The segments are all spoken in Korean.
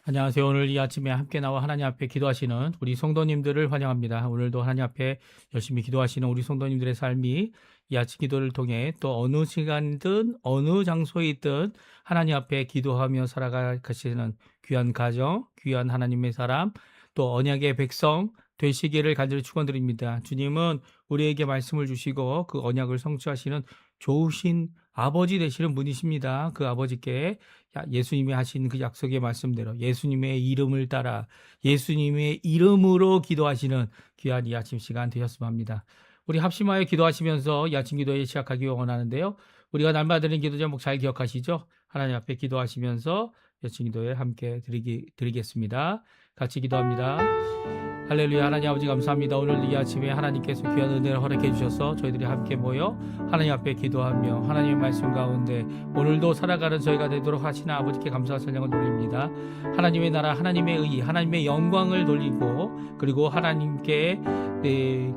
안녕하세요. 오늘 이 아침에 함께 나와 하나님 앞에 기도하시는 우리 성도님들을 환영합니다. 오늘도 하나님 앞에 열심히 기도하시는 우리 성도님들의 삶이 이 아침 기도를 통해 또 어느 시간이든 어느 장소에 있든 하나님 앞에 기도하며 살아가시는 귀한 가정, 귀한 하나님의 사람, 또 언약의 백성 되시기를 간절히 축원드립니다. 주님은 우리에게 말씀을 주시고 그 언약을 성취하시는 좋으신 아버지 되시는 분이십니다. 그 아버지께 예수님이 하신 그 약속의 말씀대로 예수님의 이름을 따라 예수님의 이름으로 기도하시는 귀한 이 아침 시간 되셨으면 합니다. 우리 합심하여 기도하시면서 이 아침 기도에 시작하기 원하는데요. 우리가 날마다 드리는 기도 제목 잘 기억하시죠? 하나님 앞에 기도하시면서 아침 기도에 함께 드리겠습니다. 같이 기도합니다. 할렐루야. 하나님 아버지 감사합니다. 오늘 이 아침에 하나님께서 귀한 은혜를 허락해 주셔서 저희들이 함께 모여 하나님 앞에 기도하며 하나님의 말씀 가운데 오늘도 살아가는 저희가 되도록 하시는 아버지께 감사와 찬양을 돌립니다. 하나님의 나라, 하나님의 의, 하나님의 영광을 돌리고 그리고 하나님께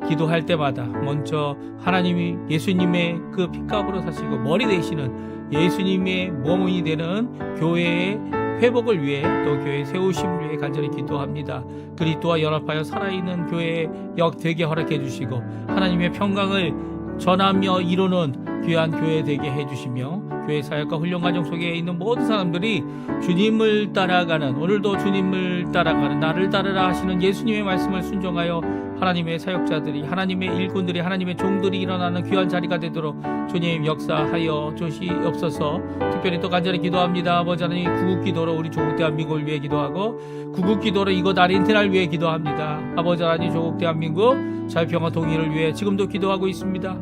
기도할 때마다 먼저 하나님이 예수님의 그 핏값으로 사시고 머리 되시는 예수님의 몸이 되는 교회의 회복을 위해 또 교회 세우심을 위해 간절히 기도합니다. 그리스도와 연합하여 살아있는 교회의 역 되게 허락해 주시고 하나님의 평강을 전하며 이루는 귀한 교회 되게 해주시며 교회 사역과 훈련 과정 속에 있는 모든 사람들이 주님을 따라가는 오늘도 주님을 따라가는 나를 따르라 하시는 예수님의 말씀을 순종하여 하나님의 사역자들이 하나님의 일꾼들이 하나님의 종들이 일어나는 귀한 자리가 되도록 주님 역사하여 주시옵소서. 특별히 또 간절히 기도합니다. 아버지 하나님 구국기도로 우리 조국 대한민국을 위해 기도하고 구국기도로 이곳 아르헨티나를 위해 기도합니다. 아버지 하나님 조국 대한민국 자유평화 통일을 위해 지금도 기도하고 있습니다.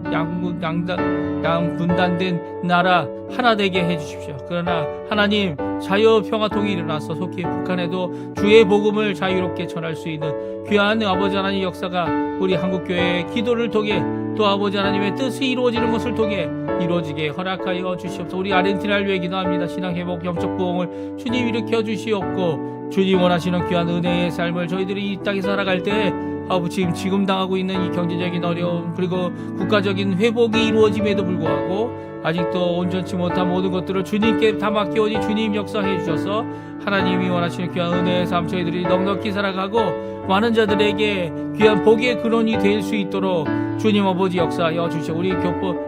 양분단된 나라 하나 되게 해주십시오. 그러나 하나님 자유평화 통일이 일어나서 속히 북한에도 주의 복음을 자유롭게 전할 수 있는 귀한 아버지 하나님 역사가 우리 한국교회의 기도를 통해 또 아버지 하나님의 뜻이 이루어지는 것을 통해 이루어지게 허락하여 주시옵소서. 우리 아르헨티나를 위해 기도합니다. 신앙회복 영적 부흥을 주님 일으켜 주시옵고 주님 원하시는 귀한 은혜의 삶을 저희들이 이 땅에 살아갈 때 아버지 지금 당하고 있는 이 경제적인 어려움 그리고 국가적인 회복이 이루어짐에도 불구하고 아직도 온전치 못한 모든 것들을 주님께 다 맡겨오니 주님 역사해 주셔서 하나님이 원하시는 귀한 은혜의 삶 저희들이 넉넉히 살아가고 많은 자들에게 귀한 복의 근원이 될 수 있도록 주님 아버지 역사하여 주시오. 우리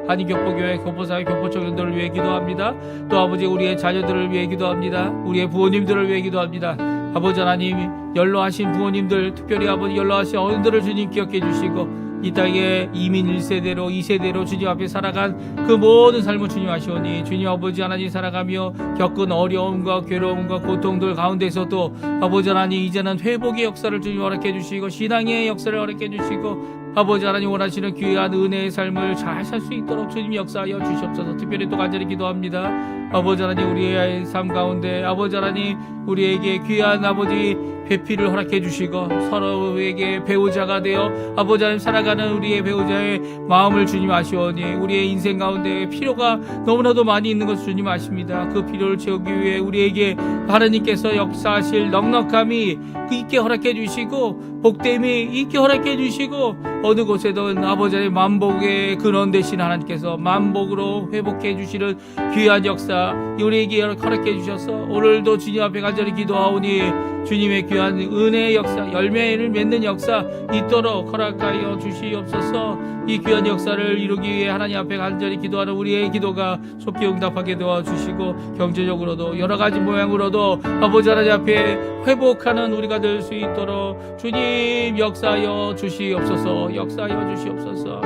한인교포교회 교포사회 교포청년들을 위해 기도합니다. 또 아버지 우리의 자녀들을 위해 기도합니다. 우리의 부모님들을 위해 기도합니다. 아버지 하나님 연로하신 부모님들 특별히 아버지 연로하신 어른들을 주님 기억해 주시고 이 땅에 이민 1세대로 2세대로 주님 앞에 살아간 그 모든 삶을 주님 아시오니 주님 아버지 하나님 살아가며 겪은 어려움과 괴로움과 고통들 가운데서도 아버지 하나님 이제는 회복의 역사를 주님 허락해 주시고 신앙의 역사를 허락해 주시고 아버지 하나님 원하시는 귀한 은혜의 삶을 잘 살 수 있도록 주님 역사하여 주시옵소서. 특별히 또 간절히 기도합니다. 아버지 하나님 우리의 삶 가운데 아버지 하나님 우리에게 귀한 아버지 배필을 허락해 주시고 서로에게 배우자가 되어 아버지 하나님 살아가는 우리의 배우자의 마음을 주님 아시오니 우리의 인생 가운데 필요가 너무나도 많이 있는 것을 주님 아십니다. 그 필요를 채우기 위해 우리에게 하나님께서 역사하실 넉넉함이 있게 허락해 주시고 복됨이 있게 허락해 주시고 어느 곳에든 아버지 하나님 만복의 근원 되신 하나님께서 만복으로 회복해 주시는 귀한 역사 우리에게 허락해 주셔서 오늘도 주님 앞에 간절히 기도하오니 주님의 귀한 은혜의 역사 열매를 맺는 역사 있도록 허락하여 주시옵소서. 이 귀한 역사를 이루기 위해 하나님 앞에 간절히 기도하는 우리의 기도가 속히 응답하게 도와주시고 경제적으로도 여러 가지 모양으로도 아버지 하나님 앞에 회복하는 우리가 될 수 있도록 주님 역사하여 주시옵소서. 역사하여 주시옵소서.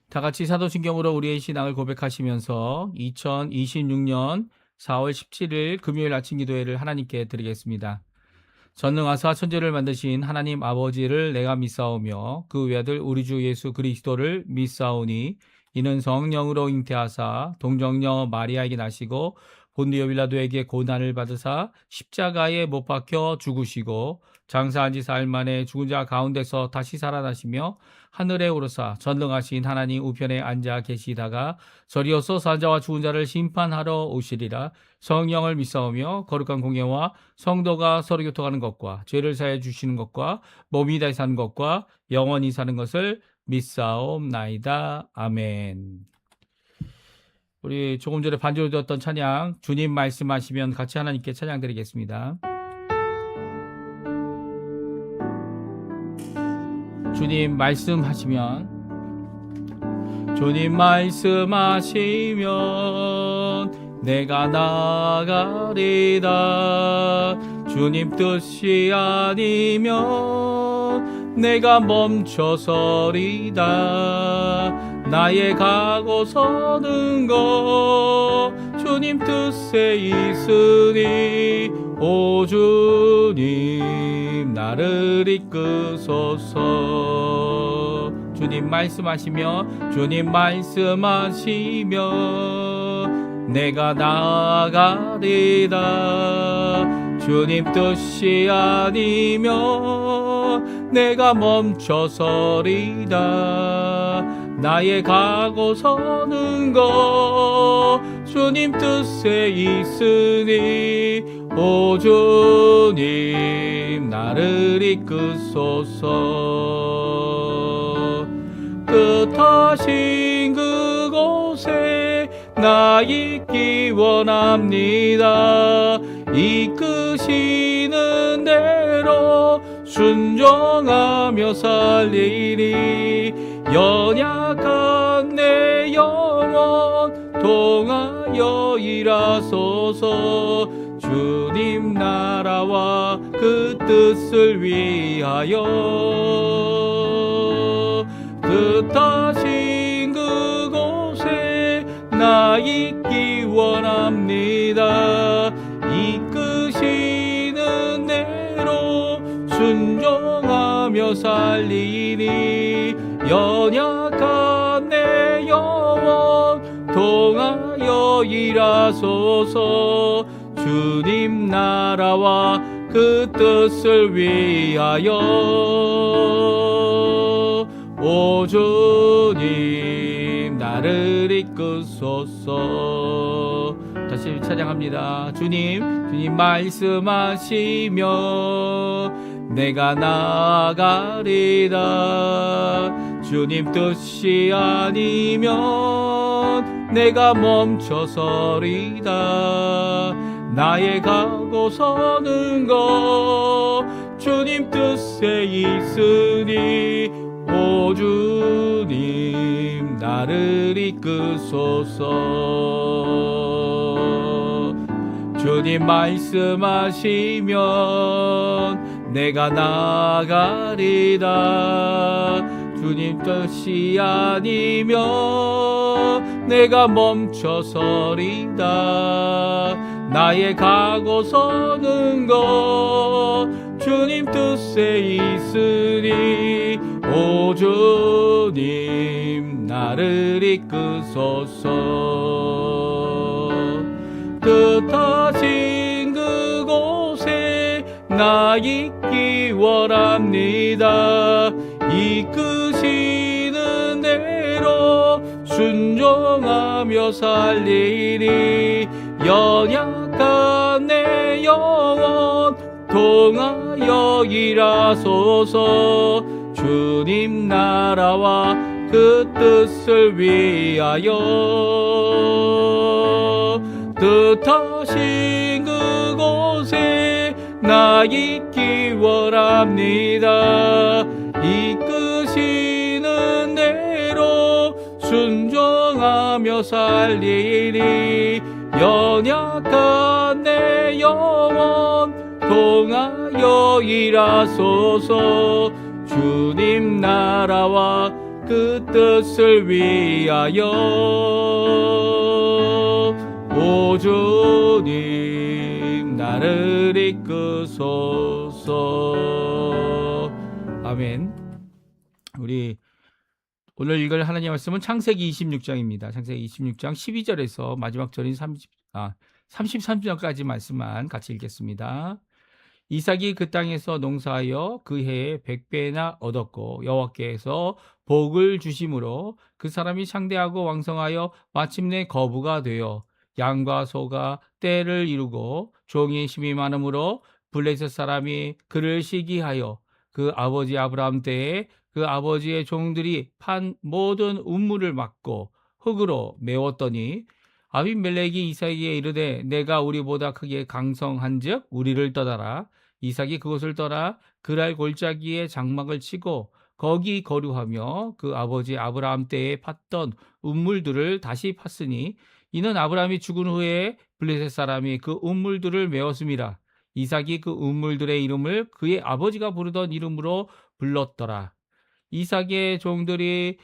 다 같이 사도신경으로 우리의 신앙을 고백하시면서 2026년 4월 17일 금요일 아침 기도회를 하나님께 드리겠습니다. 전능하사 천지를 만드신 하나님 아버지를 내가 믿사오며 그 외아들 우리 주 예수 그리스도를 믿사오니 이는 성령으로 잉태하사 동정녀 마리아에게 나시고 본디오 빌라도에게 고난을 받으사 십자가에 못 박혀 죽으시고 장사한 지 사흘 만에 죽은 자 가운데서 다시 살아나시며 하늘에 오르사 전능하신 하나님 우편에 앉아 계시다가 저리어서 산자와 죽은 자를 심판하러 오시리라. 성령을 믿사오며 거룩한 공예와 성도가 서로 교통하는 것과 죄를 사해 주시는 것과 몸이 다시 사는 것과 영원히 사는 것을 믿사옵나이다. 아멘. 우리 조금 전에 반주로 드렸던 찬양, 주님 말씀하시면 같이 하나님께 찬양 드리겠습니다. 주님 말씀하시면, 주님 말씀하시면 내가 나가리다. 주님 뜻이 아니면 내가 멈춰서리다. 나의 가고 서는 것 주님 뜻에 있으니 오 주님 나를 이끄소서. 주님 말씀하시며 주님 말씀하시며 내가 나아가리다. 주님 뜻이 아니면 내가 멈춰서리다. 나의 가고 서는 것 주님 뜻에 있으니 오 주님 나를 이끄소서. 뜻하신 그곳에 나 있기 원합니다. 이끄시는 대로 순종하며 살리리. 연약한 내 영혼 통하여 일하소서. 주님 나라와 그 뜻을 위하여 뜻하신 그곳에 나 있기 원합니다. 이끄시는 대로 순종하며 살리니. 연약한 내 영혼 통하여 일하소서. 주님 나라와 그 뜻을 위하여 오 주님 나를 이끄소서. 다시 찬양합니다. 주님 말씀하시며 내가 나아가리다. 주님 뜻이 아니면 내가 멈춰서리다. 나의 가고 서는 것 주님 뜻에 있으니 오 주님 나를 이끄소서. 주님 말씀하시면 내가 나아가리다. 주님 뜻이 아니면 내가 멈춰서리다. 나의 가고 서는 것 주님 뜻에 있으니 오 주님 나를 이끄소서. 뜻하신 그곳에 나 있기 원합니다. 이끄시는 대로 순종하며 살리리. 연약한 내 영혼 통하여 일하소서. 주님 나라와 그 뜻을 위하여 뜻하신 그곳에 나 있기 원합니다. 이끄시는 대로 순종하며 살리리. 연약한 내 영혼 통하여 일하소서. 주님 나라와 그 뜻을 위하여 오 주님 나를 이끄소서. 아멘. 우리 오늘 읽을 하나님의 말씀은 창세기 26장입니다. 창세기 26장 12절에서 마지막 절인 33절까지 말씀만 같이 읽겠습니다. 이삭이 그 땅에서 농사하여 그 해에 100배나 얻었고 여호와께서 복을 주심으로 그 사람이 창대하고 왕성하여 마침내 거부가 되어 양과 소가 떼를 이루고 종이 힘이 많으므로 블레셋 사람이 그를 시기하여 그 아버지 아브라함 때에 그 아버지의 종들이 판 모든 운물을 막고 흙으로 메웠더니 아비멜렉이 이삭에게 이르되 내가 우리보다 크게 강성한즉 우리를 떠나라. 이삭이 그곳을 떠나 그랄 골짜기에 장막을 치고 거기 거류하며 그 아버지 아브라함 때에 팠던 운물들을 다시 팠으니 이는 아브라함이 죽은 후에 블레셋 사람이 그 운물들을 메웠음이라. 이삭이 그 운물들의 이름을 그의 아버지가 부르던 이름으로 불렀더라. 이삭의 종들이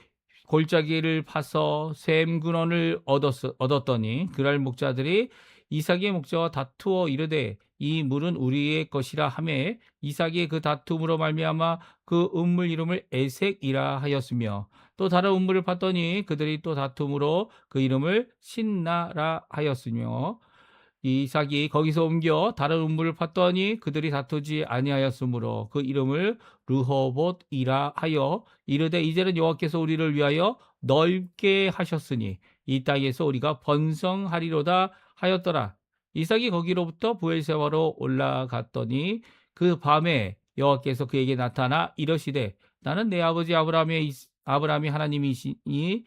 골짜기를 파서 샘 근원을 얻었더니 그랄 목자들이 이삭의 목자와 다투어 이르되 이 물은 우리의 것이라 하매 이삭이 그 다툼으로 말미암아 그 운물 이름을 에색이라 하였으며 또 다른 운물을 팠더니 그들이 또 다툼으로 그 이름을 신나라 하였으며 이삭이 거기서 옮겨 다른 운물을 팠더니 그들이 다투지 아니하였으므로 그 이름을 르호봇이라 하여 이르되 이제는 여호와께서 우리를 위하여 넓게 하셨으니 이 땅에서 우리가 번성하리로다 하였더라. 이삭이 거기로부터 브엘세바로 올라갔더니 그 밤에 여호와께서 그에게 나타나 이러시되 나는 내 아버지 아브라함이 하나님이시니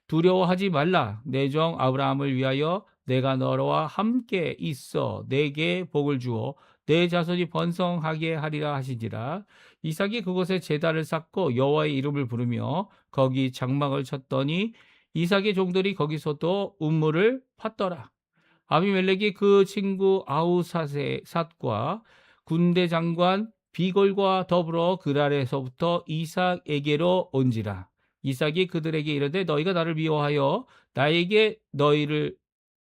두려워하지 말라. 내 종 아브라함을 위하여 내가 너와 함께 있어 내게 복을 주어 내 자손이 번성하게 하리라 하시니라. 이삭이 그곳에 제단을 쌓고 여호와의 이름을 부르며 거기 장막을 쳤더니 이삭의 종들이 거기서도 운물을 팠더라. 아비멜렉이 그 친구 아우삿과 군대 장관 비골과 더불어 그랄에서부터 이삭에게로 온지라. 이삭이 그들에게 이르되 너희가 나를 미워하여 나에게 너희를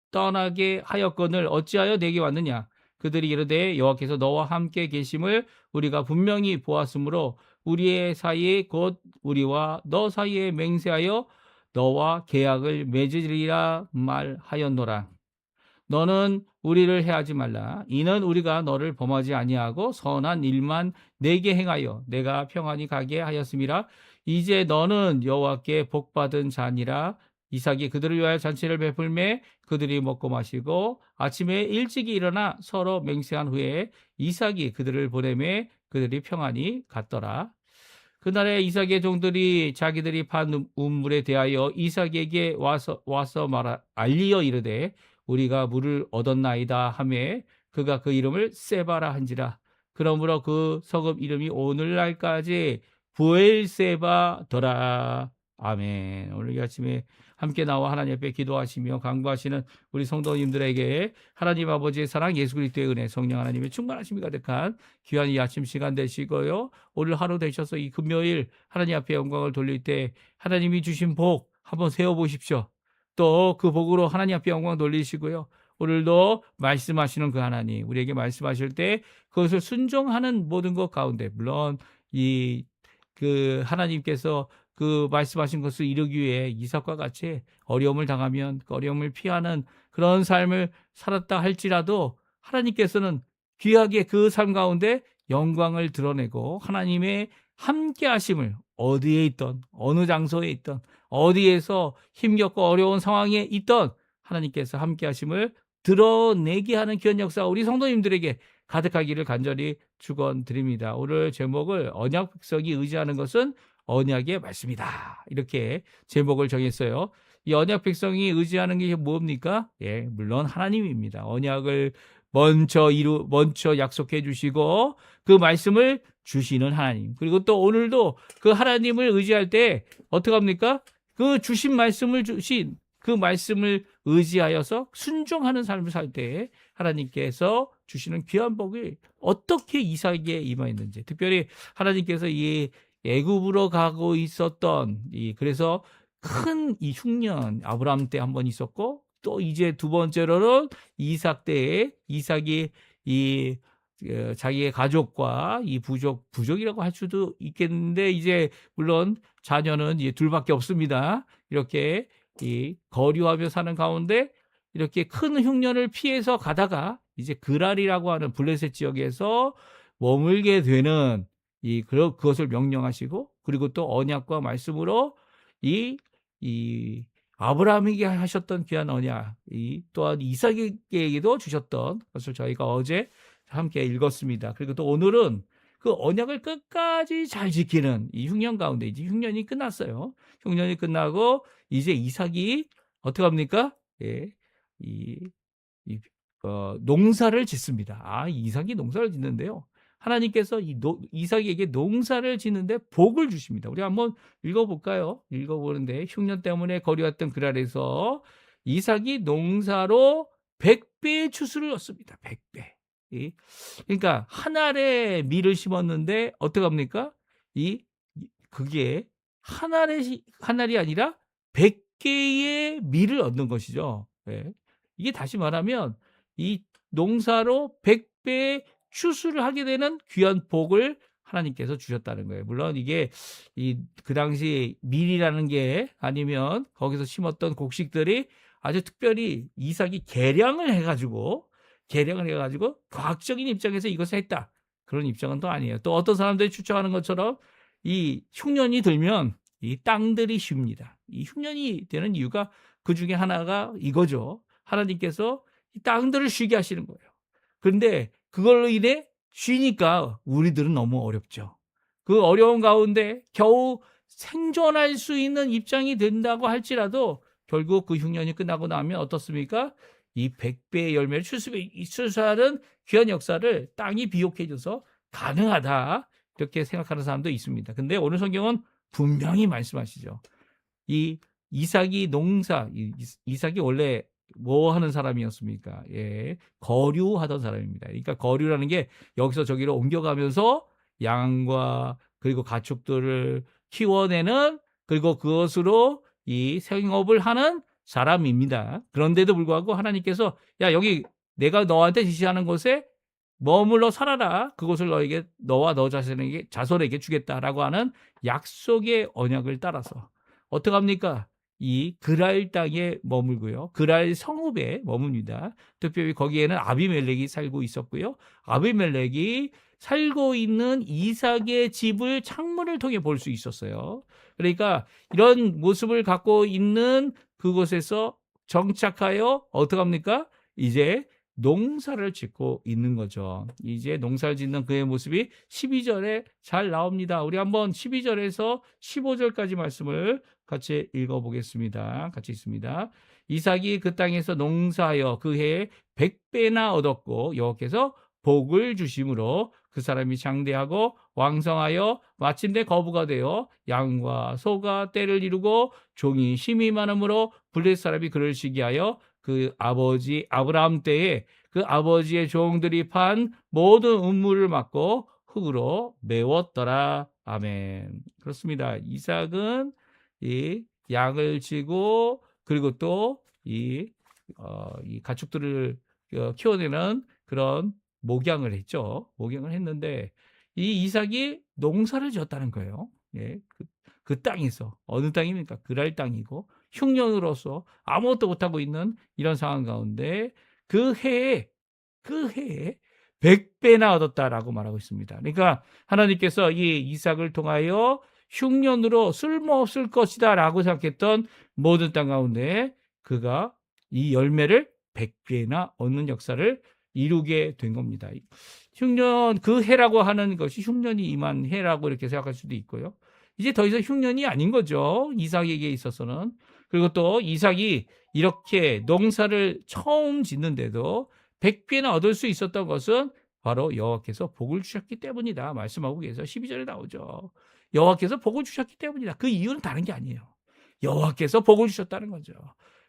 떠나게 하였거늘 어찌하여 내게 왔느냐. 그들이 이르되 여호와께서 너와 함께 계심을 우리가 분명히 보았으므로 우리의 사이에 곧 우리와 너 사이에 맹세하여 너와 계약을 맺으리라 말하였노라. 너는 우리를 해하지 말라. 이는 우리가 너를 범하지 아니하고 선한 일만 내게 행하여 내가 평안히 가게 하였음이라. 이제 너는 여호와께 복받은 자니라. 이삭이 그들을 위하여 잔치를 베풀매 그들이 먹고 마시고 아침에 일찍이 일어나 서로 맹세한 후에 이삭이 그들을 보내매 그들이 평안히 갔더라. 그날에 이삭의 종들이 자기들이 판 운물에 대하여 이삭에게 와서 알리어 이르되 우리가 물을 얻었나이다 하매 그가 그 이름을 세바라 한지라. 그러므로 그 성읍 이름이 오늘날까지 부엘세바더라. 아멘. 오늘 이 아침에 함께 나와 하나님 앞에 기도하시며 강구하시는 우리 성도님들에게 하나님 아버지의 사랑, 예수 그리스도의 은혜, 성령 하나님의 충만하심이 가득한 귀한 이 아침 시간 되시고요. 오늘 하루 되셔서 이 금요일 하나님 앞에 영광을 돌릴 때 하나님이 주신 복 한번 세워보십시오. 또 그 복으로 하나님 앞에 영광 돌리시고요. 오늘도 말씀하시는 그 하나님, 우리에게 말씀하실 때 그것을 순종하는 모든 것 가운데, 물론 그 하나님께서 그 말씀하신 것을 이루기 위해 이삭과 같이 어려움을 당하면 그 어려움을 피하는 그런 삶을 살았다 할지라도 하나님께서는 귀하게 그 삶 가운데 영광을 드러내고 하나님의 함께 하심을 어디에 있던 어느 장소에 있던 어디에서 힘겹고 어려운 상황에 있던 하나님께서 함께 하심을 드러내게 하는 귀한 역사 우리 성도님들에게 가득하기를 간절히 축원드립니다. 오늘 제목을 언약 백성이 의지하는 것은 언약의 말씀이다. 이렇게 제목을 정했어요. 이 언약 백성이 의지하는 게 뭡니까? 예, 물론 하나님입니다. 언약을 먼저 약속해 주시고 그 말씀을 주시는 하나님. 그리고 또 오늘도 그 하나님을 의지할 때 어떻게 합니까? 그 주신 말씀을 그 말씀을 의지하여서 순종하는 삶을 살 때 하나님께서 주시는 귀한 복을 어떻게 이삭에게 임하였는지, 특별히 하나님께서 이 애굽으로 가고 있었던 그래서 큰 이 흉년 아브라함 때 한 번 있었고 또 이제 두 번째로는 이삭 때에 이삭이 자기의 가족과 이 부족이라고 할 수도 있겠는데 이제 물론 자녀는 이제 둘밖에 없습니다. 이렇게 거류하며 사는 가운데 이렇게 큰 흉년을 피해서 가다가 이제 그랄이라고 하는 블레셋 지역에서 머물게 되는 그것을 명령하시고, 그리고 또 언약과 말씀으로 이 아브라함에게 하셨던 귀한 언약, 또한 이삭에게도 주셨던 것을 저희가 어제 함께 읽었습니다. 그리고 또 오늘은 그 언약을 끝까지 잘 지키는 이 흉년 가운데 이제 흉년이 끝났어요. 흉년이 끝나고 이제 이삭이 어떻게 합니까? 예, 이, 농사를 짓습니다. 이삭이 농사를 짓는데요. 하나님께서 이삭에게 농사를 짓는데 복을 주십니다. 우리 한번 읽어볼까요? 읽어보는데 흉년 때문에 거리왔던 그랄에서 이삭이 농사로 100배의 추수를 얻습니다. 100배. 그러니까 한 알에 밀을 심었는데 어떻게 합니까? 그게 한 알이 아니라 100개의 밀을 얻는 것이죠. 예. 이게 다시 말하면 이 농사로 100배의 추수를 하게 되는 귀한 복을 하나님께서 주셨다는 거예요. 물론 이게 그 당시 밀이라는 게 아니면 거기서 심었던 곡식들이 아주 특별히 이삭이 개량을 해가지고 과학적인 입장에서 이것을 했다. 그런 입장은 또 아니에요. 또 어떤 사람들이 추정하는 것처럼 이 흉년이 들면 이 땅들이 쉽니다. 이 흉년이 되는 이유가 그 중에 하나가 이거죠. 하나님께서 이 땅들을 쉬게 하시는 거예요. 그런데 그걸로 인해 쉬니까 우리들은 너무 어렵죠. 그 어려운 가운데 겨우 생존할 수 있는 입장이 된다고 할지라도 결국 그 흉년이 끝나고 나면 어떻습니까? 이 100배의 열매를 출수하는 귀한 역사를 땅이 비옥해져서 가능하다. 이렇게 생각하는 사람도 있습니다. 근데 오늘 성경은 분명히 말씀하시죠. 이삭이 원래 뭐 하는 사람이었습니까? 예, 거류하던 사람입니다. 그러니까 거류라는 게 여기서 저기로 옮겨가면서 양과 그리고 가축들을 키워내는, 그리고 그것으로 이 생업을 하는 사람입니다. 그런데도 불구하고 하나님께서 여기 내가 너한테 지시하는 곳에 머물러 살아라. 그것을 너와 너 자손에게 주겠다라고 하는 약속의 언약을 따라서 어떻게 합니까? 이 그랄 땅에 머물고요. 그랄 성읍에 머뭅니다. 특별히 거기에는 아비멜렉이 살고 있었고요. 아비멜렉이 살고 있는 이삭의 집을 창문을 통해 볼 수 있었어요. 그러니까 이런 모습을 갖고 있는 그곳에서 정착하여 어떻게 합니까? 이제 농사를 짓고 있는 거죠. 이제 농사를 짓는 그의 모습이 12절에 잘 나옵니다. 우리 한번 12절에서 15절까지 말씀을 같이 읽어보겠습니다. 같이 있습니다. 이삭이 그 땅에서 농사하여 그 해에 100배나 얻었고 여호와께서 복을 주심으로 그 사람이 장대하고 왕성하여 마침내 거부가 되어 양과 소가 떼를 이루고 종이 심이 많음으로 블레셋 사람이 그를 시기하여 그 아버지 아브라함 때에 그 아버지의 종들이 판 모든 음물을 막고 흙으로 메웠더라. 아멘. 그렇습니다. 이삭은 이 양을 치고 그리고 또 이 가축들을 키워내는 그런 목양을 했죠. 목양을 했는데 이 이삭이 농사를 지었다는 거예요. 예, 그 땅에서 어느 땅입니까? 그랄 땅이고 흉년으로서 아무것도 못하고 있는 이런 상황 가운데 그 해에 100배나 얻었다라고 말하고 있습니다. 그러니까 하나님께서 이 이삭을 통하여 흉년으로 쓸모없을 것이다 라고 생각했던 모든 땅 가운데 그가 이 열매를 100배나 얻는 역사를 이루게 된 겁니다. 흉년, 그 해라고 하는 것이 흉년이 임한 해라고 이렇게 생각할 수도 있고요. 이제 더 이상 흉년이 아닌 거죠. 이삭에게 있어서는. 그리고 또 이삭이 이렇게 농사를 처음 짓는데도 100배나 얻을 수 있었던 것은 바로 여호와께서 복을 주셨기 때문이다. 말씀하고 계셔서 12절에 나오죠. 여호와께서 복을 주셨기 때문이다. 그 이유는 다른 게 아니에요. 여호와께서 복을 주셨다는 거죠.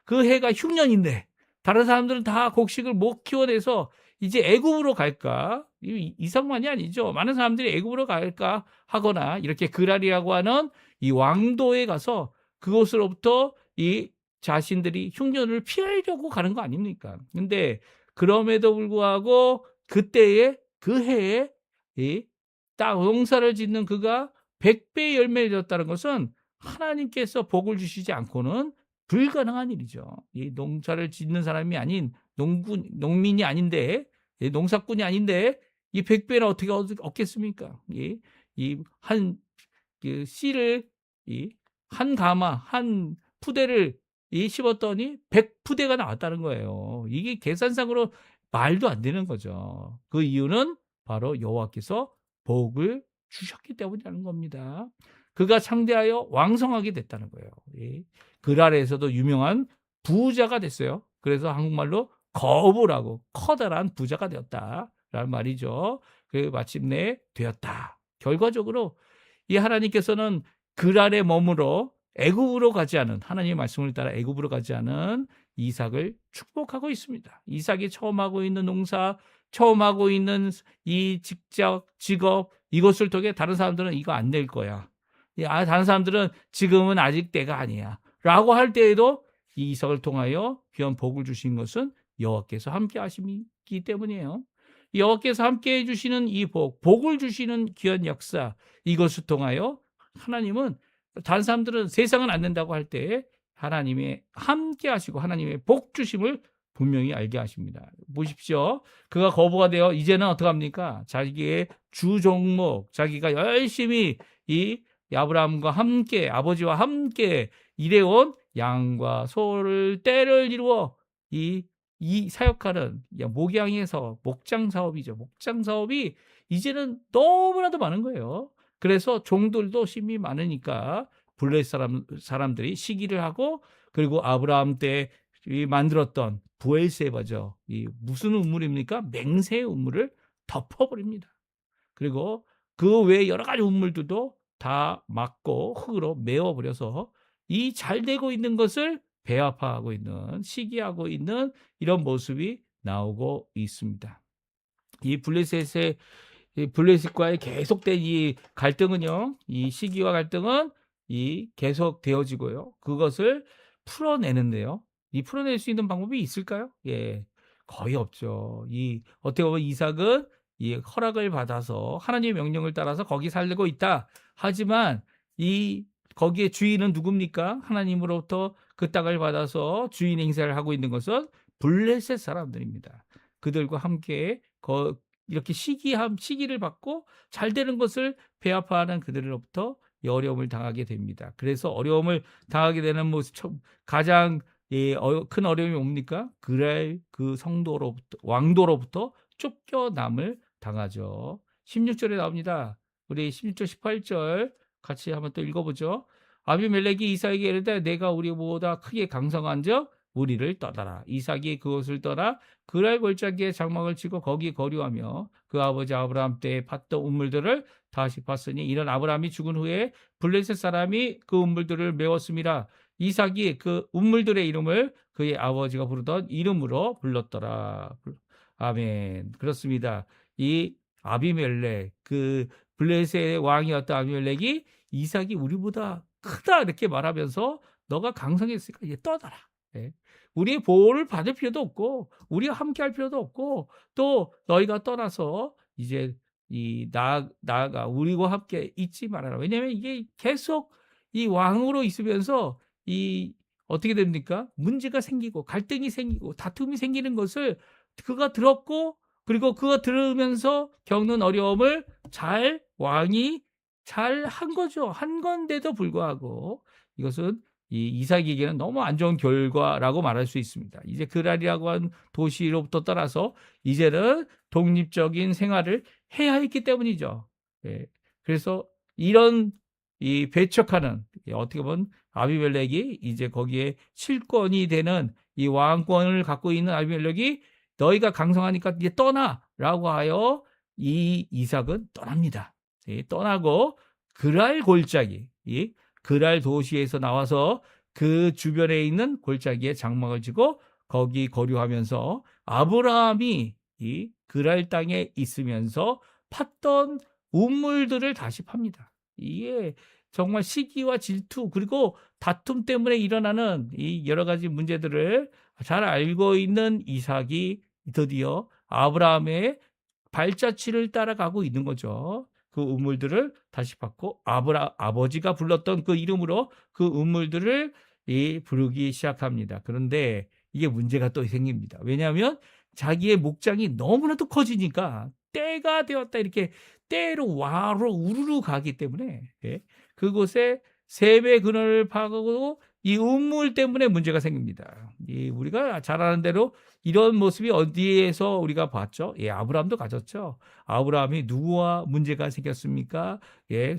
그 해가 흉년인데 다른 사람들은 다 곡식을 못 키워내서 이제 애굽으로 갈까? 이삭만이 아니죠. 많은 사람들이 애굽으로 갈까 하거나 이렇게 그랄이라고 하는 이 왕도에 가서 그곳으로부터 이 자신들이 흉년을 피하려고 가는 거 아닙니까? 근데 그럼에도 불구하고 그때에 그 해에 이 땅 농사를 짓는 그가 100배의 열매를 줬다는 것은 하나님께서 복을 주시지 않고는 불가능한 일이죠. 이 농사를 짓는 사람이 아닌 농민이 아닌데, 농사꾼이 아닌데 이 100배나 어떻게 얻겠습니까? 이한 씨를 한 가마 한 푸대를 심었더니 100푸대가 나왔다는 거예요. 이게 계산상으로 말도 안 되는 거죠. 그 이유는 바로 여호와께서 복을 주셨기 때문이라는 겁니다. 그가 창대하여 왕성하게 됐다는 거예요. 글 아래에서도 유명한 부자가 됐어요. 그래서 한국말로 거부라고 커다란 부자가 되었다라는 말이죠. 그리고 마침내 되었다. 결과적으로 이 하나님께서는 글 아래 머물러 애굽으로 가지 않은, 하나님의 말씀을 따라 애굽으로 가지 않은 이삭을 축복하고 있습니다. 이삭이 처음 하고 있는 농사, 처음 하고 있는 이 직업, 이것을 통해 다른 사람들은 이거 안 될 거야. 다른 사람들은 지금은 아직 때가 아니야. 라고 할 때에도 이 이삭을 통하여 귀한 복을 주신 것은 여호와께서 함께 하시기 때문이에요. 여호와께서 함께 해주시는 이 복을 주시는 귀한 역사, 이것을 통하여 하나님은 다른 사람들은 세상은 안 된다고 할 때 하나님의 함께 하시고 하나님의 복 주심을 분명히 알게 하십니다. 보십시오. 그가 거부가 되어 이제는 어떡합니까? 자기의 주 종목, 자기가 열심히 이 아브라함과 함께, 아버지와 함께 일해온 양과 소를 떼를 이루어 이 사역하는 목양에서 목장 사업이죠. 목장 사업이 이제는 너무나도 많은 거예요. 그래서 종들도 심이 많으니까 블레셋 사람들이 시기를 하고, 그리고 아브라함 때 만들었던 부엘세바죠. 이 무슨 우물입니까? 맹세의 우물을 덮어버립니다. 그리고 그 외에 여러 가지 우물들도 다 막고 흙으로 메워버려서 이 잘 되고 있는 것을 배합하고 있는, 시기하고 있는 이런 모습이 나오고 있습니다. 이 블레셋과의 계속된 이 갈등은요, 이 시기와 갈등은 계속 되어지고요. 그것을 풀어내는데요. 이 풀어낼 수 있는 방법이 있을까요? 거의 없죠. 어떻게 보면 이삭은 이 허락을 받아서 하나님의 명령을 따라서 거기 살고 있다. 하지만 거기에 주인은 누굽니까? 하나님으로부터 그 땅을 받아서 주인 행세를 하고 있는 것은 블레셋 사람들입니다. 그들과 함께 이렇게 시기를 받고 잘 되는 것을 배합하는 그들로부터 어려움을 당하게 됩니다. 그래서 어려움을 당하게 되는 모습, 가장 큰 어려움이 뭡니까? 그 왕도로부터 쫓겨남을 당하죠. 16절에 나옵니다. 우리 16절, 18절 같이 한번 또 읽어보죠. 아비멜렉이 이삭에게 이르되 내가 우리보다 크게 강성한즉 우리를 떠나라. 이삭이 그곳을 떠나 그랄 골짜기에 장막을 치고 거기 거류하며 그 아버지 아브라함 때에 팠던 우물들을 다시 팠으니 이런 아브라함이 죽은 후에 블레셋 사람이 그 우물들을 메웠음이라. 이삭이 그 우물들의 이름을 그의 아버지가 부르던 이름으로 불렀더라. 아멘. 그렇습니다. 이 아비멜렉, 그 블레셋의 왕이었던 아비멜렉이 이삭이 우리보다 크다 이렇게 말하면서 너가 강성했으니까 이제 떠나라. 우리의 보호를 받을 필요도 없고 우리와 함께 할 필요도 없고 또 너희가 떠나서 이제 나아가 우리와 함께 있지 말아라. 왜냐하면 이게 계속 이 왕으로 있으면서 어떻게 됩니까? 문제가 생기고 갈등이 생기고 다툼이 생기는 것을 그가 들었고, 그리고 그가 들으면서 겪는 어려움을 왕이 잘 한 거죠. 한 건데도 불구하고 이것은 이삭에게는 너무 안 좋은 결과라고 말할 수 있습니다. 이제 그랄이라고 한 도시로부터 떠나서 이제는 독립적인 생활을 해야 했기 때문이죠. 그래서 이런 배척하는, 어떻게 보면 아비멜렉이 이제 거기에 실권이 되는 이 왕권을 갖고 있는 아비멜렉이 너희가 강성하니까 이제 떠나라고 하여 이삭은 떠납니다. 떠나고 그랄 골짜기, 그랄 도시에서 나와서 그 주변에 있는 골짜기에 장막을 치고 거기 거류하면서 아브라함이 이 그랄 땅에 있으면서 팠던 우물들을 다시 팝니다. 이게 정말 시기와 질투 그리고 다툼 때문에 일어나는 이 여러 가지 문제들을 잘 알고 있는 이삭이 드디어 아브라함의 발자취를 따라가고 있는 거죠. 그 우물들을 다시 받고 아버지가 불렀던 그 이름으로 그 우물들을 부르기 시작합니다. 그런데 이게 문제가 또 생깁니다. 왜냐하면 자기의 목장이 너무나도 커지니까 때가 되었다 이렇게 때로 와로 우르르 가기 때문에 그곳에 샘의 근원을 파고 이 우물 때문에 문제가 생깁니다. 우리가 잘 아는 대로 이런 모습이 어디에서 우리가 봤죠? 아브라함도 가졌죠. 아브라함이 누구와 문제가 생겼습니까?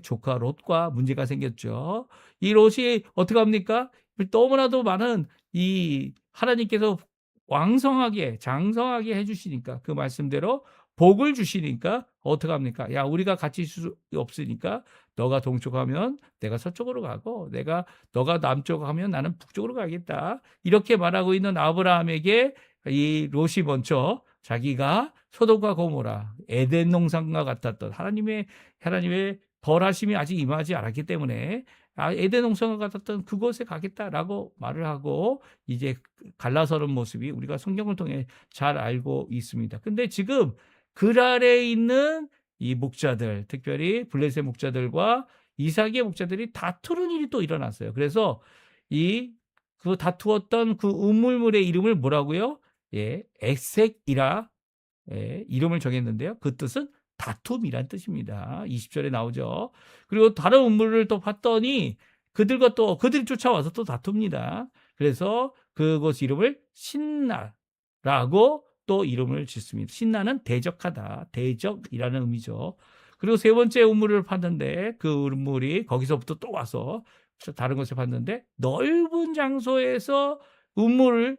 조카 롯과 문제가 생겼죠. 이 롯이 어떻게 합니까? 너무나도 많은 이 하나님께서 왕성하게 장성하게 해주시니까 그 말씀대로 복을 주시니까 어떻게 합니까? 야, 우리가 같이 있을 수 없으니까 너가 동쪽하면 내가 서쪽으로 가고 너가 남쪽 하면 나는 북쪽으로 가겠다. 이렇게 말하고 있는 아브라함에게 이 롯이 먼저 자기가 소돔과 고모라 에덴 농산과 같았던 하나님의 벌하심이 아직 임하지 않았기 때문에 에덴 농산과 같았던 그곳에 가겠다라고 말을 하고 이제 갈라서는 모습이 우리가 성경을 통해 잘 알고 있습니다. 근데 지금 그랄에 있는 이 목자들, 특별히 블레셋 목자들과 이삭의 목자들이 다투는 일이 또 일어났어요. 그래서 그 다투었던 그 우물물의 이름을 뭐라고요? 에색이라 이름을 정했는데요. 그 뜻은 다툼이란 뜻입니다. 20절에 나오죠. 그리고 다른 우물을 또 봤더니 그들이 쫓아와서 또 다툽니다. 그래서 그곳 이름을 신나라고 또 이름을 짓습니다. 신나는 대적하다, 대적이라는 의미죠. 그리고 세 번째 우물을 봤는데 그 우물이 거기서부터 또 와서 다른 곳에 봤는데 넓은 장소에서 우물을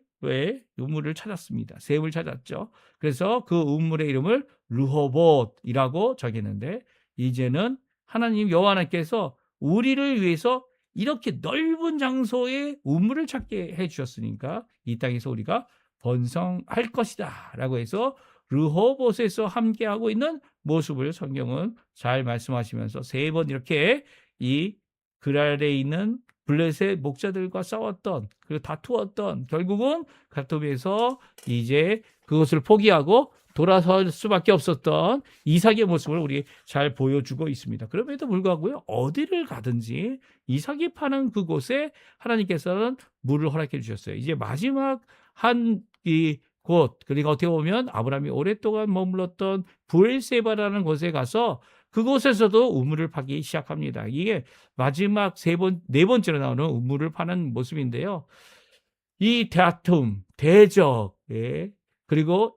찾았습니다. 샘을 찾았죠. 그래서 그 우물의 이름을 르호봇이라고 정했는데 이제는 하나님 여호와 하나님께서 우리를 위해서 이렇게 넓은 장소에 우물을 찾게 해주셨으니까 이 땅에서 우리가 번성할 것이다 라고 해서 르호봇에서 함께하고 있는 모습을 성경은 잘 말씀하시면서 세 번 이렇게 이 그랄에 있는 블레셋 목자들과 싸웠던 그리고 다투었던 결국은 다툼에서 이제 그것을 포기하고 돌아설 수밖에 없었던 이삭의 모습을 우리 잘 보여주고 있습니다. 그럼에도 불구하고요 어디를 가든지 이삭이 파는 그곳에 하나님께서는 물을 허락해 주셨어요. 이제 마지막 한 곳 그러니까 어떻게 보면 아브라함이 오랫동안 머물렀던 부엘세바라는 곳에 가서 그곳에서도 우물을 파기 시작합니다. 이게 마지막 네 번째로 나오는 우물을 파는 모습인데요. 이 다툼, 대적, 그리고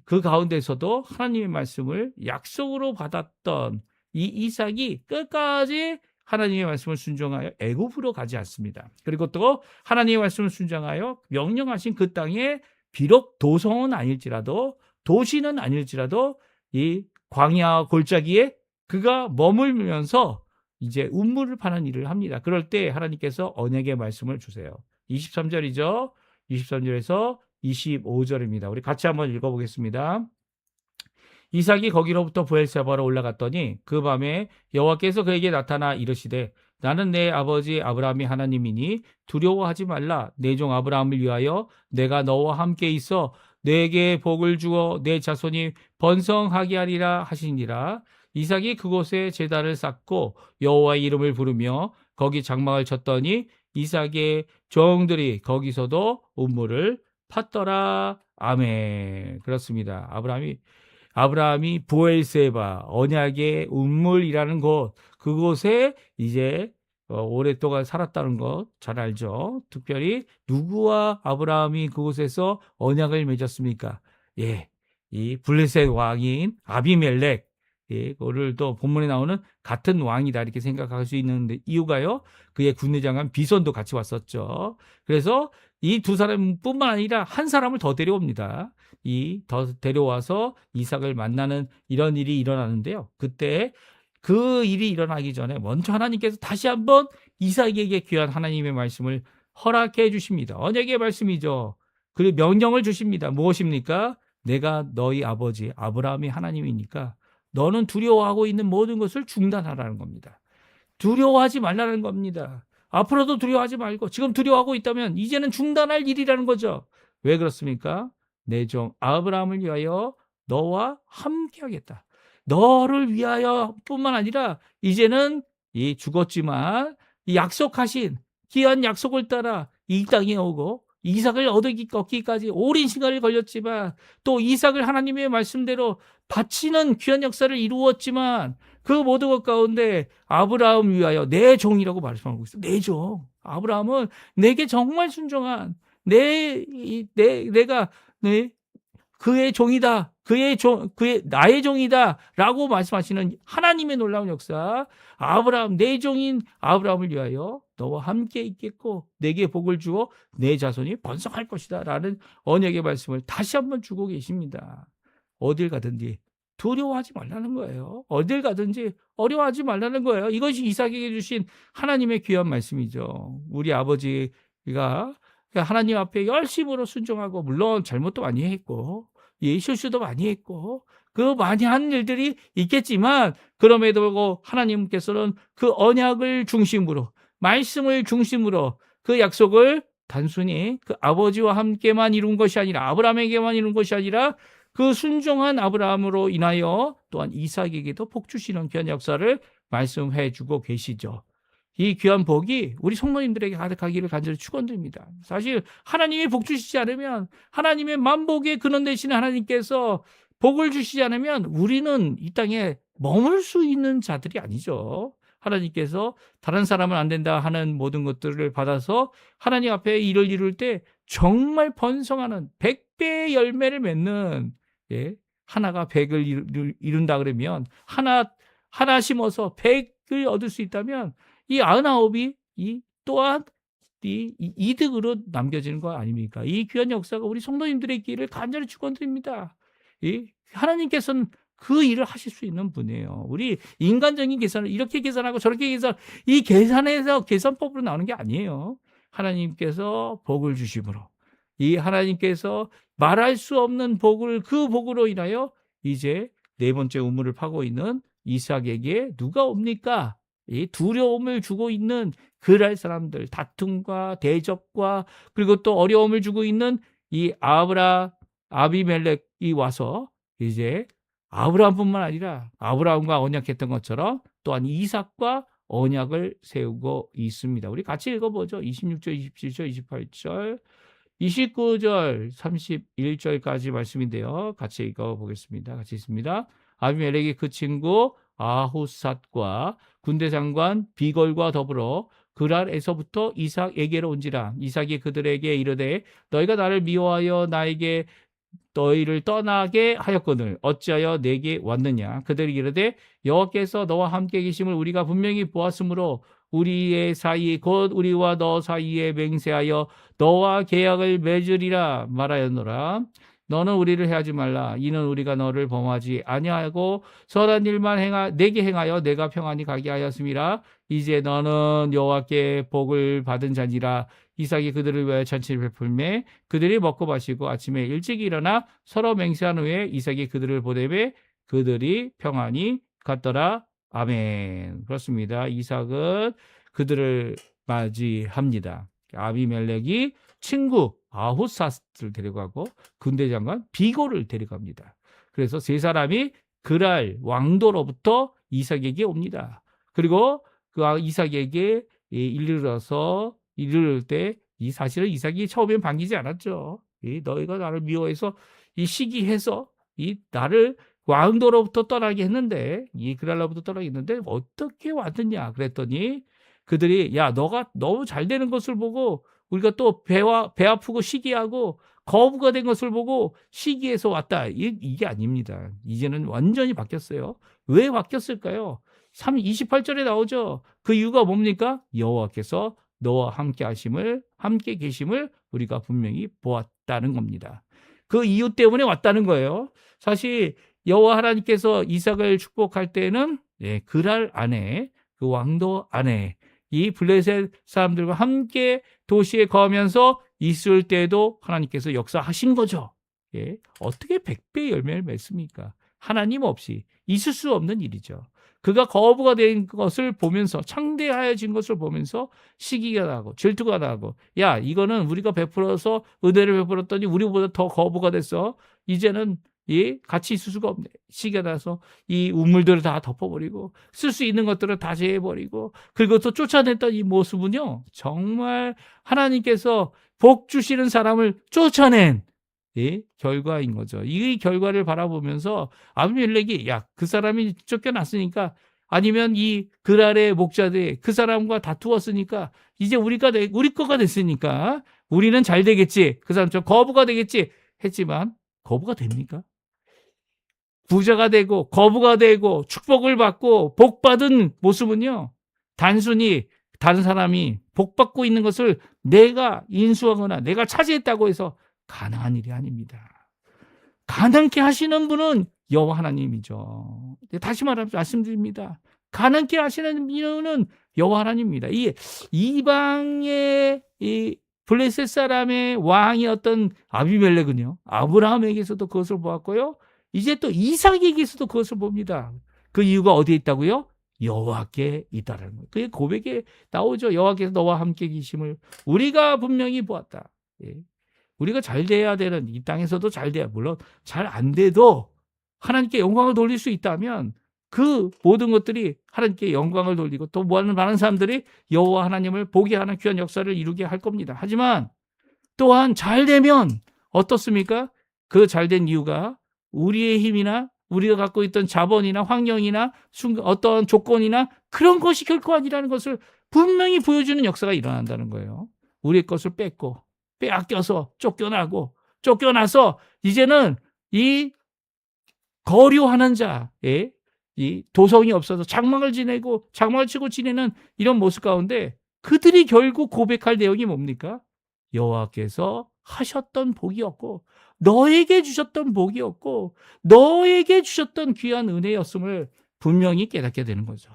그 가운데서도 하나님의 말씀을 약속으로 받았던 이 이삭이 끝까지 하나님의 말씀을 순종하여 애굽으로 가지 않습니다. 그리고 또 하나님의 말씀을 순종하여 명령하신 그 땅에 비록 도성은 아닐지라도 도시는 아닐지라도 이 광야 골짜기에 그가 머물면서 이제 우물을 파는 일을 합니다. 그럴 때 하나님께서 언약의 말씀을 주세요. 23절이죠. 23절에서 25절입니다. 우리 같이 한번 읽어보겠습니다. 이삭이 거기로부터 부엘세바로 올라갔더니 그 밤에 여호와께서 그에게 나타나 이르시되 나는 내 아버지 아브라함이 하나님이니 두려워하지 말라. 내 종 아브라함을 위하여 내가 너와 함께 있어 내게 복을 주어 내 자손이 번성하게 하리라 하시니라. 이삭이 그곳에 제단을 쌓고 여호와의 이름을 부르며 거기 장막을 쳤더니 이삭의 종들이 거기서도 우물을 팠더라. 아멘. 그렇습니다. 아브라함이 부엘세바 언약의 우물이라는 그곳에 이제 오랫동안 살았다는 것 잘 알죠. 특별히 누구와 아브라함이 그곳에서 언약을 맺었습니까? 이 블레셋 왕인 아비멜렉, 그거를 또 본문에 나오는 같은 왕이다 이렇게 생각할 수 있는 이유가요. 그의 군대장관 비손도 같이 왔었죠. 그래서 이 두 사람뿐만 아니라 한 사람을 더 데려옵니다. 더 데려와서 이삭을 만나는 이런 일이 일어나는데요. 그때 그 일이 일어나기 전에 먼저 하나님께서 다시 한번 이삭에게 귀한 하나님의 말씀을 허락해 주십니다. 언약의 말씀이죠. 그리고 명령을 주십니다. 무엇입니까? 내가 너희 아버지 아브라함이 하나님이니까 너는 두려워하고 있는 모든 것을 중단하라는 겁니다. 두려워하지 말라는 겁니다. 앞으로도 두려워하지 말고 지금 두려워하고 있다면 이제는 중단할 일이라는 거죠. 왜 그렇습니까? 내 종 아브라함을 위하여 너와 함께 하겠다. 너를 위하여 뿐만 아니라 이제는 이 죽었지만 이 약속하신 귀한 약속을 따라 이 땅에 오고 이삭을 얻기까지 오랜 시간이 걸렸지만 또 이삭을 하나님의 말씀대로 바치는 귀한 역사를 이루었지만 그 모든 것 가운데 아브라함 위하여 내 종이라고 말씀하고 있어요. 내 종. 아브라함은 내게 정말 순종한 내가 그의 종이다. 그의 나의 종이다라고 말씀하시는 하나님의 놀라운 역사. 아브라함 내 종인 아브라함을 위하여 너와 함께 있겠고 내게 복을 주어 내 자손이 번성할 것이다라는 언약의 말씀을 다시 한번 주고 계십니다. 어딜 가든지 두려워하지 말라는 거예요. 어딜 가든지 어려워하지 말라는 거예요. 이것이 이삭에게 주신 하나님의 귀한 말씀이죠. 우리 아버지가 하나님 앞에 열심으로 순종하고 물론 잘못도 많이 했고 실수도 많이 했고 그 많이 한 일들이 있겠지만 그럼에도 불구하고 하나님께서는 그 언약을 중심으로 말씀을 중심으로 그 약속을 단순히 그 아버지와 함께만 이룬 것이 아니라 아브라함에게만 이룬 것이 아니라 그 순종한 아브라함으로 인하여 또한 이삭에게도 복 주시는 귀한 역사를 말씀해 주고 계시죠. 이 귀한 복이 우리 성도님들에게 가득하기를 간절히 축원드립니다. 사실 하나님이 복 주시지 않으면 하나님의 만복의 근원 되시는 하나님께서 복을 주시지 않으면 우리는 이 땅에 머물 수 있는 자들이 아니죠. 하나님께서 다른 사람은 안 된다 하는 모든 것들을 받아서 하나님 앞에 일을 이룰 때 정말 번성하는 100배의 열매를 맺는 하나가 100을 이룬다 그러면 하나 심어서 100을 얻을 수 있다면 이 99이 또한 이득으로 남겨지는 거 아닙니까? 이 귀한 역사가 우리 성도님들의 길을 간절히 축원드립니다. 하나님께서는 그 일을 하실 수 있는 분이에요. 우리 인간적인 계산을 이렇게 계산하고 저렇게 이 계산에서 계산법으로 나오는 게 아니에요. 하나님께서 복을 주심으로 이 하나님께서 말할 수 없는 복을 그 복으로 인하여 이제 네 번째 우물을 파고 있는 이삭에게 누가 옵니까? 이 두려움을 주고 있는 그랄 사람들, 다툼과 대적과 그리고 또 어려움을 주고 있는 이 아비멜렉이 와서 이제 아브라함뿐만 아니라 아브라함과 언약했던 것처럼 또한 이삭과 언약을 세우고 있습니다. 우리 같이 읽어보죠. 26절, 27절, 28절, 29절, 31절까지 말씀인데요. 같이 읽어보겠습니다. 같이 있습니다. 아비멜렉이 그 친구 아후삿과 군대 장관 비걸과 더불어 그랄에서부터 이삭에게로 온지라. 이삭이 그들에게 이르되 너희가 나를 미워하여 나에게 너희를 떠나게 하였거늘 어찌하여 내게 왔느냐. 그들이 이르되 여호와께서 너와 함께 계심을 우리가 분명히 보았으므로 우리의 사이 곧 우리와 너 사이에 맹세하여 너와 계약을 맺으리라 말하였노라. 너는 우리를 해하지 말라. 이는 우리가 너를 범하지 아니하고 선한 일만 내게 행하여 내가 평안히 가게 하였음이라. 이제 너는 여호와께 복을 받은 자니라. 이삭이 그들을 위하여 잔치를 베풀매 그들이 먹고 마시고 아침에 일찍 일어나 서로 맹세한 후에 이삭이 그들을 보내매 그들이 평안히 갔더라. 아멘. 그렇습니다. 이삭은 그들을 맞이합니다. 아비멜렉이 친구 아후삿을 데려가고 군대 장관 비고를 데려갑니다. 그래서 세 사람이 그랄 왕도로부터 이삭에게 옵니다. 그리고 그 이삭에게 이르를 때 사실은 이삭이 처음엔 반기지 않았죠. 너희가 나를 미워해서 시기해서 나를 왕도로부터 떠나게 했는데 이 그랄로부터 떠나게 했는데 어떻게 왔느냐 그랬더니 그들이 야 너가 너무 잘 되는 것을 보고 우리가 또 배 아프고 시기하고 거부가 된 것을 보고 시기해서 왔다. 이게 아닙니다. 이제는 완전히 바뀌었어요. 왜 바뀌었을까요? 28절에 나오죠. 그 이유가 뭡니까? 여호와께서 너와 함께 계심을 우리가 분명히 보았다는 겁니다. 그 이유 때문에 왔다는 거예요. 사실 여호와 하나님께서 이삭을 축복할 때는 그랄 안에 그 왕도 안에 이 블레셋 사람들과 함께 도시에 거하면서 있을 때도 하나님께서 역사하신 거죠. 어떻게 100배의 열매를 맺습니까? 하나님 없이 있을 수 없는 일이죠. 그가 거부가 된 것을 보면서 창대하여진 것을 보면서 시기가 나고 질투가 나고 야 이거는 우리가 베풀어서 은혜를 베풀었더니 우리보다 더 거부가 됐어. 이제는 같이 있을 수가 없네. 시기가 나서 이 우물들을 다 덮어버리고 쓸 수 있는 것들을 다 제해버리고 그리고 또 쫓아냈던 이 모습은요, 정말 하나님께서 복 주시는 사람을 쫓아낸 결과인 거죠. 이 결과를 바라보면서 아비멜렉이 그 사람이 쫓겨났으니까, 아니면 이 그랄의 목자들이 그 사람과 다투었으니까 이제 우리 거가 됐으니까 우리는 잘 되겠지, 그 사람처럼 거부가 되겠지 했지만 거부가 됩니까? 부자가 되고 거부가 되고 축복을 받고 복 받은 모습은요, 단순히 다른 사람이 복 받고 있는 것을 내가 인수하거나 내가 차지했다고 해서 가능한 일이 아닙니다. 가능케 하시는 분은 여호와 하나님이죠. 다시 말씀드립니다. 가능케 하시는 이유는 여호와 하나님입니다. 이 이방의 이 블레셋 사람의 왕이었던 아비멜렉은요, 아브라함에게서도 그것을 보았고요, 이제 또 이삭에게서도 그것을 봅니다. 그 이유가 어디에 있다고요? 여호와께 있다라는 거예요. 그게 고백에 나오죠. 여호와께서 너와 함께 계심을 우리가 분명히 보았다. 우리가 잘 돼야 되는, 이 땅에서도 잘 돼야, 물론 잘 안 돼도 하나님께 영광을 돌릴 수 있다면 그 모든 것들이 하나님께 영광을 돌리고 또 많은 사람들이 여호와 하나님을 보게 하는 귀한 역사를 이루게 할 겁니다. 하지만 또한 잘 되면 어떻습니까? 그 잘 된 이유가 우리의 힘이나 우리가 갖고 있던 자본이나 환경이나 어떤 조건이나 그런 것이 결코 아니라는 것을 분명히 보여주는 역사가 일어난다는 거예요. 우리의 것을 뺏고 빼앗겨서 쫓겨나서 이제는 이 거류하는 자의 이 도성이 없어서 장막을 치고 지내는 이런 모습 가운데 그들이 결국 고백할 내용이 뭡니까? 여호와께서 하셨던 복이었고 너에게 주셨던 복이었고 너에게 주셨던 귀한 은혜였음을 분명히 깨닫게 되는 거죠.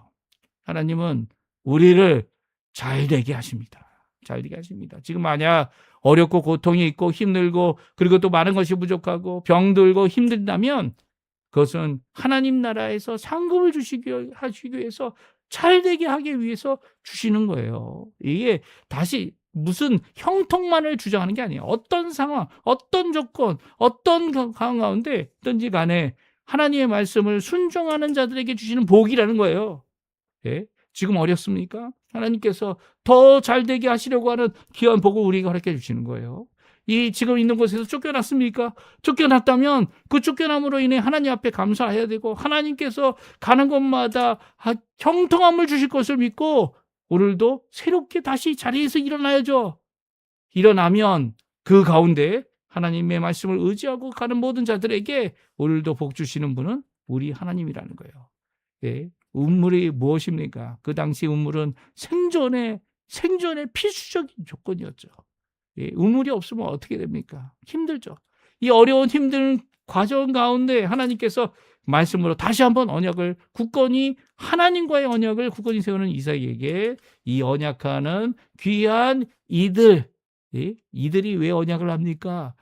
하나님은 우리를 잘되게 하십니다. 잘되게 하십니다. 지금 만약 어렵고 고통이 있고 힘들고 그리고 또 많은 것이 부족하고 병들고 힘든다면 그것은 하나님 나라에서 상급을 하시기 위해서 잘되게 하기 위해서 주시는 거예요. 이게 다시 무슨 형통만을 주장하는 게 아니에요. 어떤 상황, 어떤 조건, 어떤 상황 가운데 있든지 간에 하나님의 말씀을 순종하는 자들에게 주시는 복이라는 거예요. 지금 어렵습니까? 하나님께서 더 잘되게 하시려고 하는 귀한 복을 우리에게 허락해 주시는 거예요. 이 지금 있는 곳에서 쫓겨났습니까? 쫓겨났다면 그 쫓겨남으로 인해 하나님 앞에 감사해야 되고 하나님께서 가는 곳마다 형통함을 주실 것을 믿고 오늘도 새롭게 다시 자리에서 일어나야죠. 일어나면 그 가운데 하나님의 말씀을 의지하고 가는 모든 자들에게 오늘도 복 주시는 분은 우리 하나님이라는 거예요. 운물이 무엇입니까? 그 당시 운물은 생존의 필수적인 조건이었죠. 우물이 없으면 어떻게 됩니까? 힘들죠. 이 어려운 힘든 과정 가운데 하나님께서 말씀으로 다시 한번 언약을 굳건히 하나님과의 언약을 굳건히 세우는 이삭에게 이 언약하는 귀한 이들이 왜 언약을 합니까?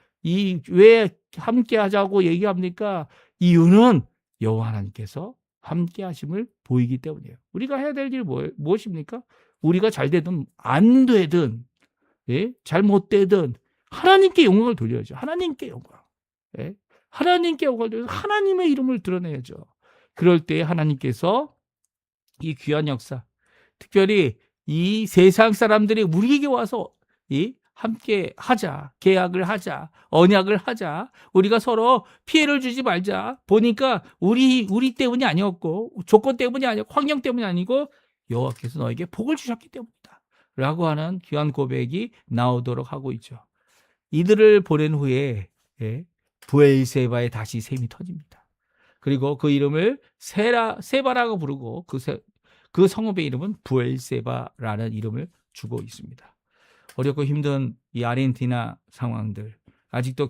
왜 함께 하자고 얘기합니까? 이유는 여호와 하나님께서 함께 하심을 보이기 때문이에요. 우리가 해야 될 일이 무엇입니까? 우리가 잘 되든 안 되든 잘못되든 하나님께 영광을 돌려야죠. 하나님께 영광. 하나님께 영광을 돌려서 하나님의 이름을 드러내야죠. 그럴 때 하나님께서 이 귀한 역사, 특별히 이 세상 사람들이 우리에게 와서 함께 하자, 계약을 하자, 언약을 하자, 우리가 서로 피해를 주지 말자. 보니까 우리 때문이 아니었고 조건 때문이 아니고 환경 때문이 아니고 여호와께서 너에게 복을 주셨기 때문이다 라고 하는 귀한 고백이 나오도록 하고 있죠. 이들을 보낸 후에 브엘세바에 다시 셈이 터집니다. 그리고 그 이름을 세바라고 부르고 그 성읍의 이름은 브엘세바라는 이름을 주고 있습니다. 어렵고 힘든 이 아르헨티나 상황들, 아직도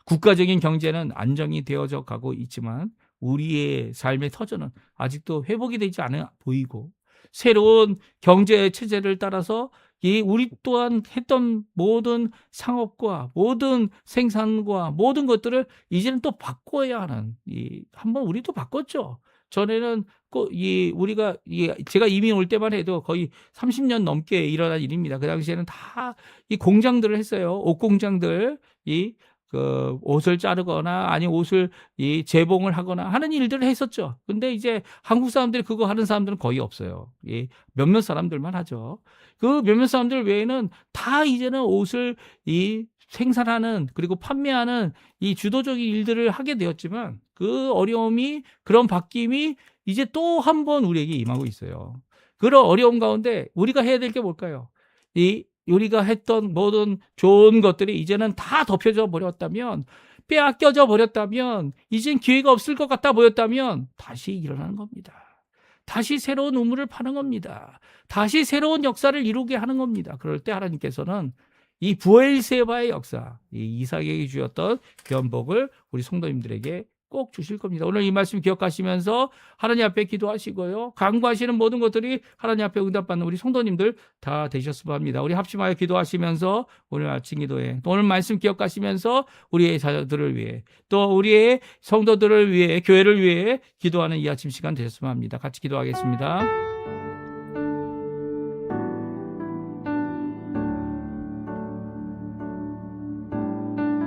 국가적인 경제는 안정이 되어져 가고 있지만 우리의 삶의 터전은 아직도 회복이 되지 않아 보이고 새로운 경제 체제를 따라서 우리 또한 했던 모든 상업과 모든 생산과 모든 것들을 이제는 또 바꿔야 하는, 한번 우리도 바꿨죠. 전에는 제가 이민 올 때만 해도 거의 30년 넘게 일어난 일입니다. 그 당시에는 다 이 공장들을 했어요. 옷 공장들, 그 옷을 자르거나 아니 옷을 이 재봉을 하거나 하는 일들을 했었죠. 근데 이제 한국 사람들이 그거 하는 사람들은 거의 없어요. 이 몇몇 사람들만 하죠. 그 몇몇 사람들 외에는 다 이제는 옷을 이 생산하는 그리고 판매하는 이 주도적인 일들을 하게 되었지만 그 어려움이 그런 바뀜이 이제 또 한 번 우리에게 임하고 있어요. 그런 어려움 가운데 우리가 해야 될 게 뭘까요? 이 우리가 했던 모든 좋은 것들이 이제는 다 덮여져 버렸다면, 빼앗겨져 버렸다면, 이젠 기회가 없을 것 같다 보였다면 다시 일어나는 겁니다. 다시 새로운 우물을 파는 겁니다. 다시 새로운 역사를 이루게 하는 겁니다. 그럴 때 하나님께서는 이 부엘세바의 역사, 이 이삭에게 주었던 변복을 우리 성도님들에게 꼭 주실 겁니다. 오늘 이 말씀 기억하시면서 하나님 앞에 기도하시고요. 간구하시는 모든 것들이 하나님 앞에 응답받는 우리 성도님들 다 되셨으면 합니다. 우리 합심하여 기도하시면서 오늘 아침 기도에 또 오늘 말씀 기억하시면서 우리의 자녀들을 위해 또 우리의 성도들을 위해 교회를 위해 기도하는 이 아침 시간 되셨으면 합니다. 같이 기도하겠습니다.